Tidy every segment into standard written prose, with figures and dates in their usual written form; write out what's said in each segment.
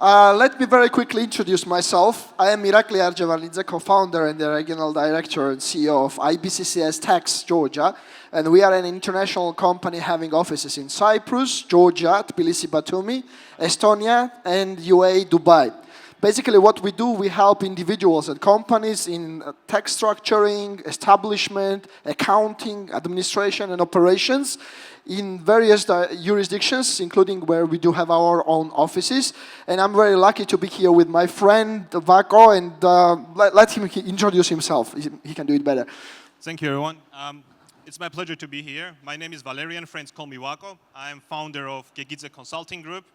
Let me very quickly introduce myself. I am Irakli Arjevanidze, co-founder and the regional director and CEO of IBCCS Tax Georgia. And we are an international company having offices in Cyprus, Georgia, Tbilisi, Batumi, Estonia, and UAE, Dubai. Basically what we do, we help individuals and companies in tax structuring, establishment, accounting, administration, and operations in various jurisdictions, including where we do have our own offices. And I'm very lucky to be here with my friend Vako, and let him introduce himself. He can do it better. Thank you, everyone. It's my pleasure to be here. My name is Valerian. Friends call me Vako. I am founder of GTWT Consulting Group.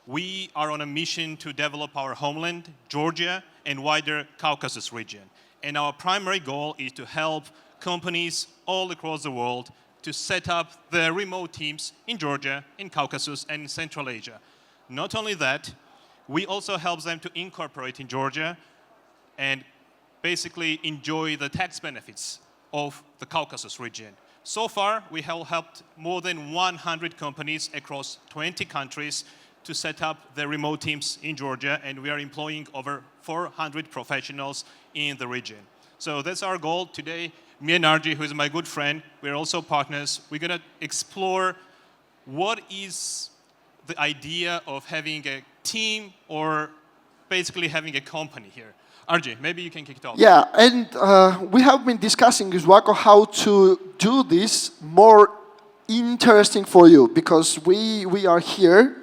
We are on a mission to develop our homeland, Georgia, and wider Caucasus region. And our primary goal is to help companies all across the world to set up their remote teams in Georgia, in Caucasus, and in Central Asia. Not only that, we also help them to incorporate in Georgia and basically enjoy the tax benefits of the Caucasus region. So far, we have helped more than 100 companies across 20 countries to set up their remote teams in Georgia, and we are employing over 400 professionals in the region. So that's our goal today. Me and Arji, who is my good friend, we're also partners. We're going to explore what is the idea of having a team or basically having a company here. Arji, maybe you can kick it off. Yeah, and we have been discussing with Vako how to do this more interesting for you, because we are here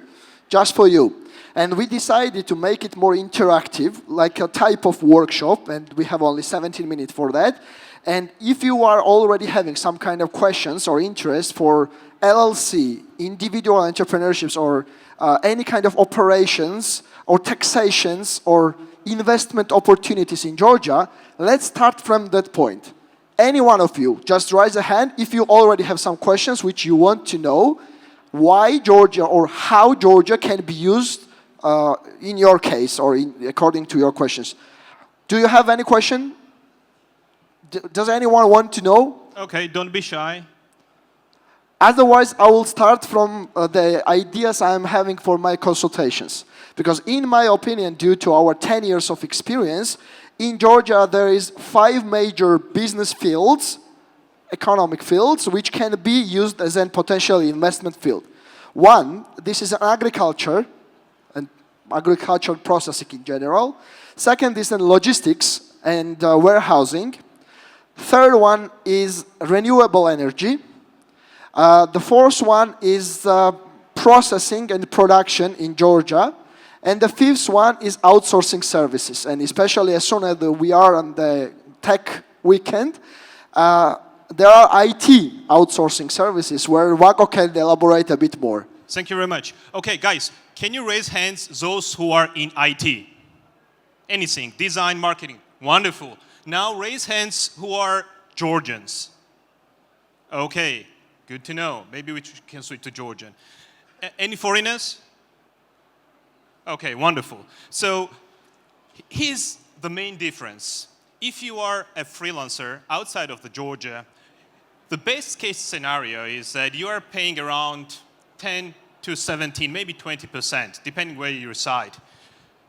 just for you. And we decided to make it more interactive, like a type of workshop, and we have only 17 minutes for that. And if you are already having some kind of questions or interest for LLC, individual entrepreneurships, or any kind of operations, or taxations, or investment opportunities in Georgia, let's start from that point. Any one of you, just raise a hand if you already have some questions which you want to know why Georgia or how Georgia can be used in your case or according to your questions. Do you have any question? Does anyone want to know? Okay, don't be shy. Otherwise, I will start from the ideas I'm having for my consultations. Because in my opinion, due to our 10 years of experience, in Georgia there is 5 major business fields, economic fields, which can be used as a potential investment field. One, this is agriculture, and agricultural processing in general. Second is in logistics and warehousing. Third one is renewable energy. The fourth one is processing and production in Georgia. And the fifth one is outsourcing services. And especially as soon as we are on the tech weekend, there are IT outsourcing services where Vako can elaborate a bit more. Thank you very much. Okay, guys, can you raise hands, those who are in IT? Anything, design, marketing, wonderful. Now raise hands who are Georgians. Okay, good to know. Maybe we can switch to Georgian. Any foreigners? Okay, wonderful. So here's the main difference. If you are a freelancer outside of Georgia, the best case scenario is that you are paying around 10 to 17, maybe 20%, depending where you reside.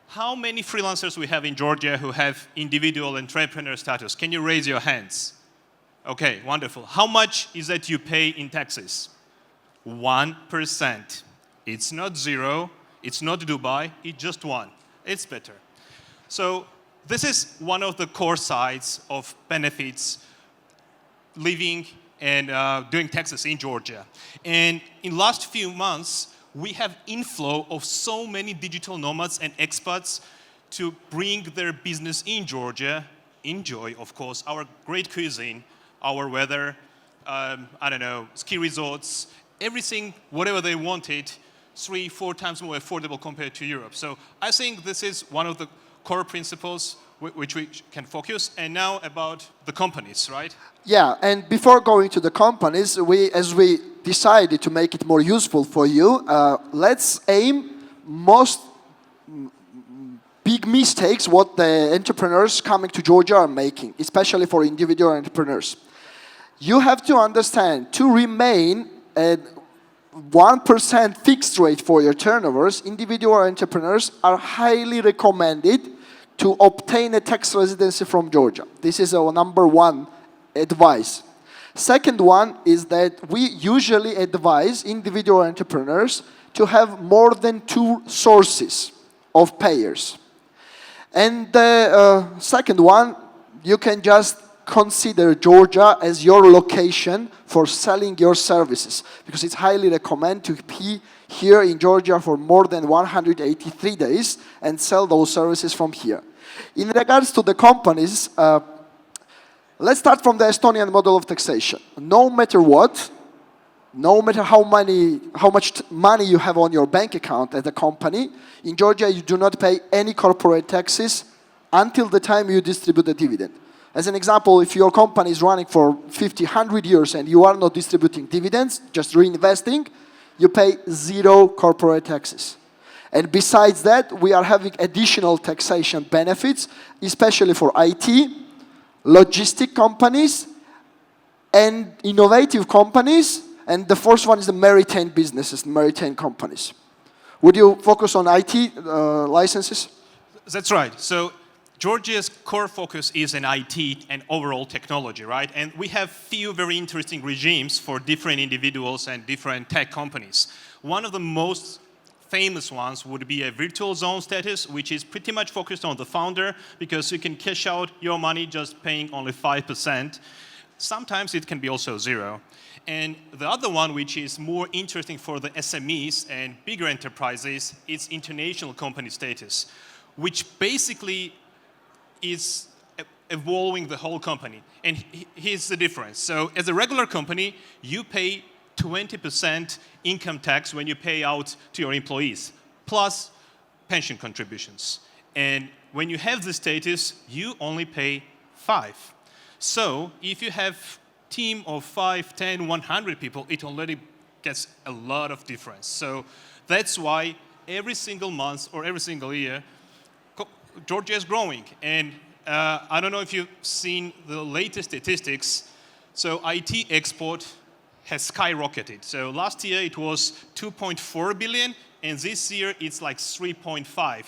How many freelancers we have in Georgia who have individual entrepreneur status? Can you raise your hands? Okay, wonderful. How much is that you pay in taxes? 1%. It's not 0. It's not Dubai, it's just 1. It's better. So this is one of the core sides of benefits living and doing taxes in Georgia. And in last few months, we have inflow of so many digital nomads and expats to bring their business in Georgia, enjoy, of course, our great cuisine, our weather, I don't know, ski resorts, everything, whatever they wanted, 3-4 times more affordable compared to Europe. So I think this is one of the core principles which we can focus. And now about the companies, right? Yeah, and before going to the companies, as we decided to make it more useful for you, let's aim most big mistakes what the entrepreneurs coming to Georgia are making, especially for individual entrepreneurs. You have to understand, to remain a 1% fixed rate for your turnovers, individual entrepreneurs are highly recommended to obtain a tax residency from Georgia. This is our number one advice. Second one is that we usually advise individual entrepreneurs to have more than 2 sources of payers. And the second one, you can just consider Georgia as your location for selling your services, because it's highly recommended to be here in Georgia for more than 183 days and sell those services from here. In regards to the companies, let's start from the Estonian model of taxation. No matter what, no matter how much money you have on your bank account as a company, in Georgia you do not pay any corporate taxes until the time you distribute the dividend. As an example, if your company is running for 50, 100 years and you are not distributing dividends, just reinvesting, you pay 0 corporate taxes. And besides that, we are having additional taxation benefits, especially for IT, logistic companies, and innovative companies. And the first one is the maritime businesses, maritime companies. Would you focus on IT licenses? That's right. So Georgia's core focus is in IT and overall technology, right? And we have few very interesting regimes for different individuals and different tech companies. One of the most famous ones would be a virtual zone status, which is pretty much focused on the founder, because you can cash out your money just paying only 5%. Sometimes it can be also 0. And the other one, which is more interesting for the SMEs and bigger enterprises, is international company status, which basically is evolving the whole company. And here's the difference. So as a regular company, you pay 20% income tax when you pay out to your employees, plus pension contributions. And when you have this status, you only pay 5. So if you have a team of 5, 10, 100 people, it already gets a lot of difference. So that's why every single month or every single year, Georgia is growing. And I don't know if you've seen the latest statistics. So IT export has skyrocketed. So last year it was 2.4 billion, and this year it's like 3.5,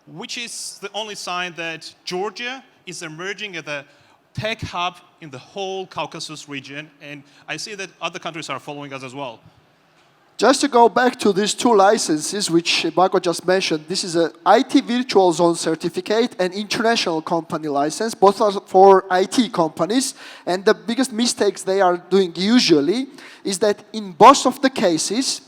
which is the only sign that Georgia is emerging as a tech hub in the whole Caucasus region, and I see that other countries are following us as well. Just to go back to these 2 licenses, which Bako just mentioned, this is an IT Virtual Zone Certificate and International Company License. Both are for IT companies. And the biggest mistakes they are doing usually is that in most of the cases,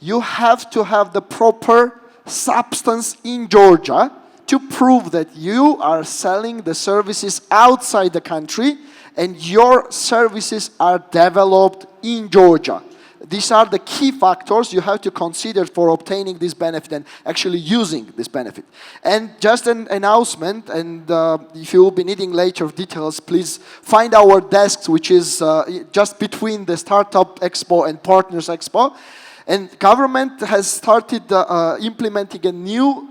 you have to have the proper substance in Georgia to prove that you are selling the services outside the country and your services are developed in Georgia. These are the key factors you have to consider for obtaining this benefit and actually using this benefit. And just an announcement, and if you will be needing later details, please find our desks, which is just between the Startup Expo and Partners Expo. And government has started implementing a new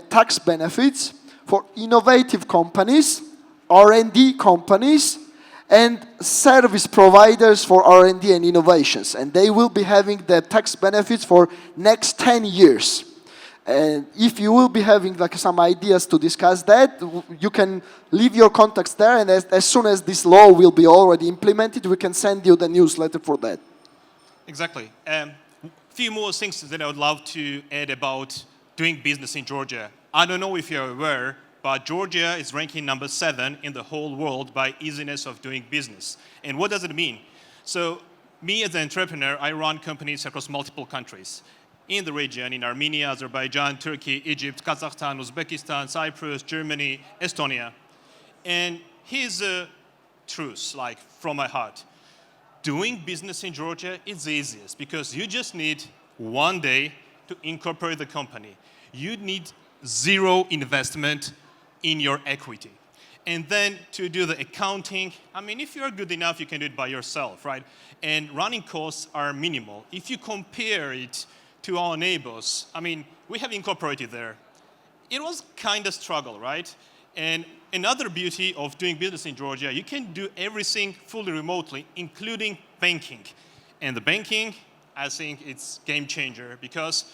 tax benefits for innovative companies, R&D companies, and service providers for R&D and innovations. And they will be having the tax benefits for next 10 years. And if you will be having like some ideas to discuss that, you can leave your contacts there, and as soon as this law will be already implemented, we can send you the newsletter for that. Exactly. Few more things that I would love to add about doing business in Georgia. I don't know if you're aware, but Georgia is ranking number 7 in the whole world by easiness of doing business. And what does it mean? So me as an entrepreneur, I run companies across multiple countries in the region, in Armenia, Azerbaijan, Turkey, Egypt, Kazakhstan, Uzbekistan, Cyprus, Germany, Estonia. And here's the truth, like from my heart. Doing business in Georgia is the easiest because you just need 1 day to incorporate the company. You need 0 investment in your equity. And then to do the accounting, I mean, if you're good enough, you can do it by yourself, right? And running costs are minimal. If you compare it to our neighbors, I mean, we have incorporated there. It was kind of struggle, right? And another beauty of doing business in Georgia, you can do everything fully remotely, including banking. And the banking I think it's game changer because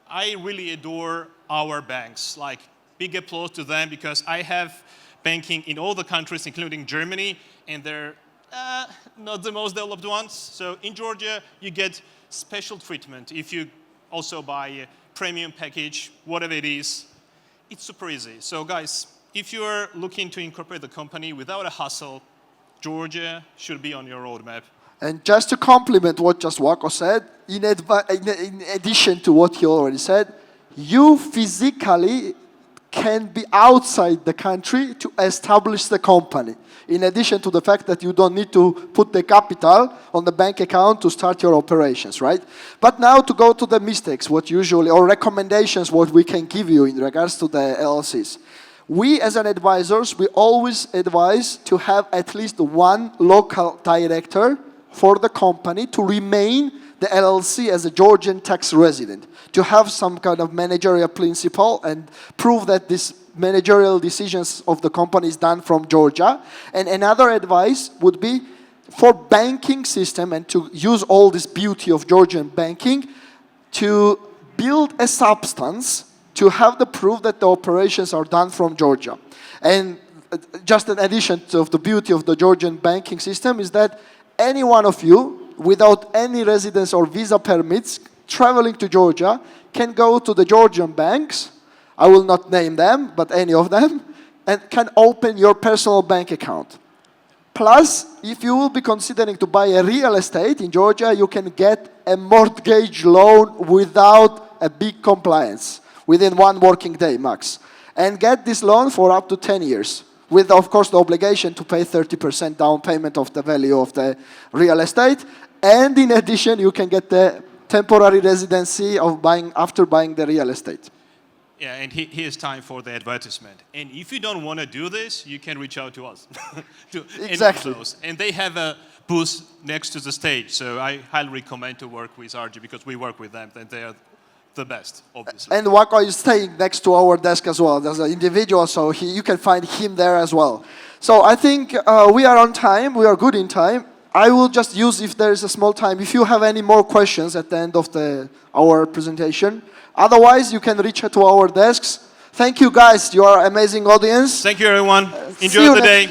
I really adore our banks. Like, big applause to them because I have banking in all the countries, including Germany, and they're not the most developed ones. So in Georgia, you get special treatment if you also buy a premium package, whatever it is. It's super easy. So guys, if you're looking to incorporate the company without a hassle, Georgia should be on your roadmap. And just to complement what just Wako said, in addition to what he already said, you physically can be outside the country to establish the company. In addition to the fact that you don't need to put the capital on the bank account to start your operations, right? But now to go to the mistakes, what usually, or recommendations, what we can give you in regards to the LLCs. We as an advisors, we always advise to have at least one local director for the company to remain the LLC as a Georgian tax resident, to have some kind of managerial principle and prove that this managerial decisions of the company is done from Georgia. And another advice would be for banking system and to use all this beauty of Georgian banking to build a substance to have the proof that the operations are done from Georgia. And just an addition to the beauty of the Georgian banking system is that any one of you without any residence or visa permits traveling to Georgia can go to the Georgian banks, I will not name them, but any of them, and can open your personal bank account. Plus, if you will be considering to buy a real estate in Georgia, you can get a mortgage loan without a big compliance, within 1 working day max, and get this loan for up to 10 years. With, of course, the obligation to pay 30% down payment of the value of the real estate. And in addition, you can get the temporary residency of after buying the real estate. Yeah, and here's time for the advertisement. And if you don't want to do this, you can reach out to us. Exactly. And they have a booth next to the stage. So I highly recommend to work with RG because we work with them and they are the best, obviously. And Wako is staying next to our desk as well. There's an individual, so you can find him there as well. So I think we are on time. We are good in time. I will just use, if there is a small time, if you have any more questions at the end of our presentation. Otherwise, you can reach out to our desks. Thank you, guys. You are an amazing audience. Thank you, everyone. Enjoy the day.